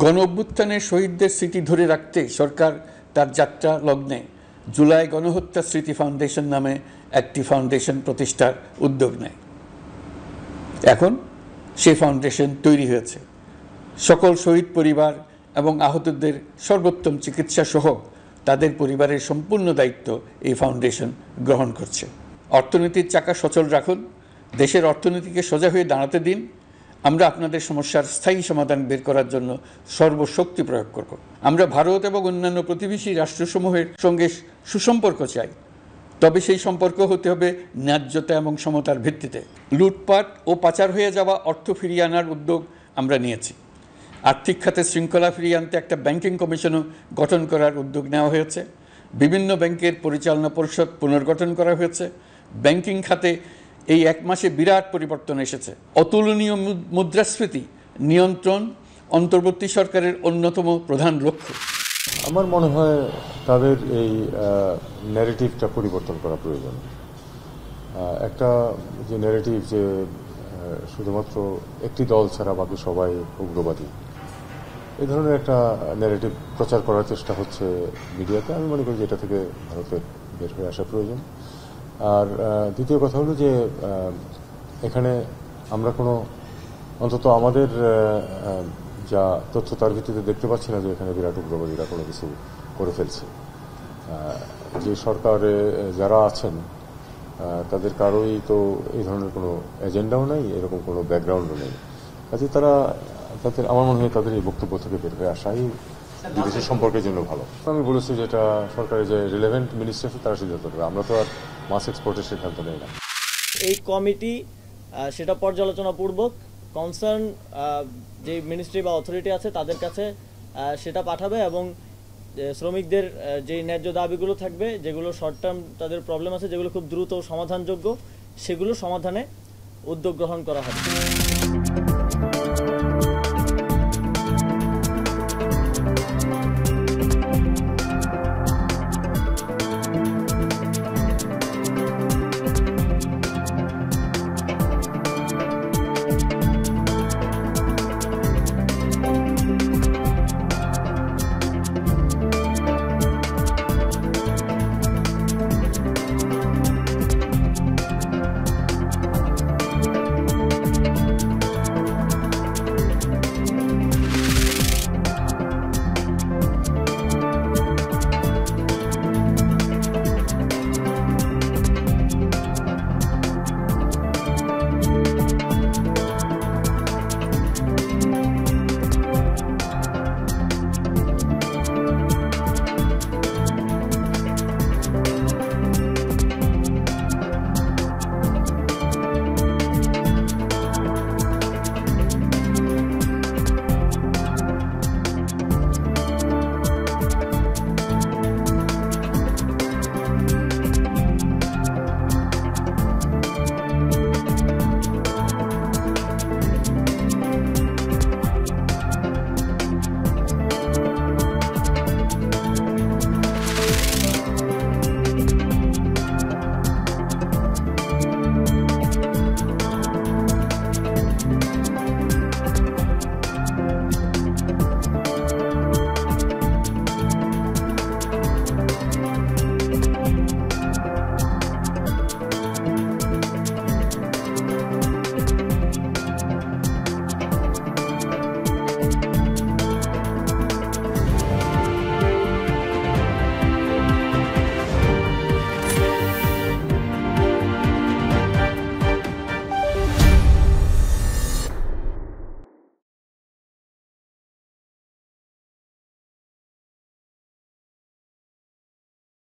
গণ অভ্যুত্থানের শহীদদের স্মৃতি ধরে রাখতে সরকার তার যাত্রা লগ্নে জুলাই গণহত্যা স্মৃতি ফাউন্ডেশন নামে একটি ফাউন্ডেশন প্রতিষ্ঠার উদ্যোগ নেয়। এখন সেই ফাউন্ডেশন তৈরি হয়েছে। সকল শহীদ পরিবার এবং আহতদের সর্বোত্তম চিকিৎসা সহ তাদের পরিবারের সম্পূর্ণ দায়িত্ব এই ফাউন্ডেশন গ্রহণ করছে। অর্থনীতির চাকা সচল রাখুন, দেশের অর্থনীতিকে সোজা হয়ে দাঁড়াতে দিন। আমরা আপনাদের সমস্যার স্থায়ী সমাধান বের করার জন্য সর্বশক্তি প্রয়োগ করব। আমরা ভারত এবং অন্যান্য প্রতিবেশী রাষ্ট্রসমূহের সঙ্গে সুসম্পর্ক চাই, তবে সেই সম্পর্ক হতে হবে ন্যায্যতা এবং সমতার ভিত্তিতে। লুটপাট ও পাচার হয়ে যাওয়া অর্থ ফিরিয়ে আনার উদ্যোগ আমরা নিয়েছি। আর্থিক খাতে শৃঙ্খলা ফিরিয়ে আনতে একটা ব্যাংকিং কমিশনও গঠন করার উদ্যোগ নেওয়া হয়েছে। বিভিন্ন ব্যাংকের পরিচালনা পরিষদ পুনর্গঠন করা হয়েছে। ব্যাংকিং খাতে এই এক মাসে বিরাট পরিবর্তন এসেছে। অতুলনীয় মুদ্রাস্ফীতি নিয়ন্ত্রণ অন্তর্বর্তী সরকারের অন্যতম প্রধান লক্ষ্য। আমার মনে হয় তাদের এই ন্যারেটিভটা পরিবর্তন করা প্রয়োজন। একটা যে ন্যারেটিভ যে শুধুমাত্র একটি দল ছাড়া বাকি সবাই উগ্রবাদী, এই ধরনের একটা ন্যারেটিভ প্রচার করার চেষ্টা হচ্ছে মিডিয়াতে। আমি মনে করি যে এটা থেকে ভারতের বের হয়ে আসা প্রয়োজন। আর দ্বিতীয় কথা হলো যে এখানে আমরা কোনো অন্তত আমাদের যা তথ্য তার ভিত্তিতে দেখতে পাচ্ছি না যে এখানে বিরাট উগ্রবাদীরা কোনো কিছু করে ফেলছে। যে সরকারে যারা আছেন তাদের কারোই তো এই ধরনের কোনো এজেন্ডাও নেই, এরকম কোনো ব্যাকগ্রাউন্ডও নেই। কাজে তারা তাদের, আমার মনে হয় তাদের এই বক্তব্য থেকে বের হয়ে আসাই বিদেশের সম্পর্কের জন্য ভালো। আমি বলেছি যে এটা সরকারের যে রিলেভেন্ট মিনিস্ট্রি আছে তারা সিদ্ধান্ত নেবে, আমরা তো আর মাস এক্সপোর্টের সিদ্ধান্ত নেই না। এই কমিটি সেটা পর্যালোচনাপূর্বক কনসার্ন যে মিনিস্ট্রি বা অথরিটি আছে তাদের কাছে সেটা পাঠাবে এবং শ্রমিকদের যে ন্যায্য দাবিগুলো থাকবে, যেগুলো শর্ট টার্ম তাদের প্রবলেম আছে, যেগুলো খুব দ্রুত সমাধানযোগ্য, সেগুলো সমাধানে উদ্যোগ গ্রহণ করা হবে।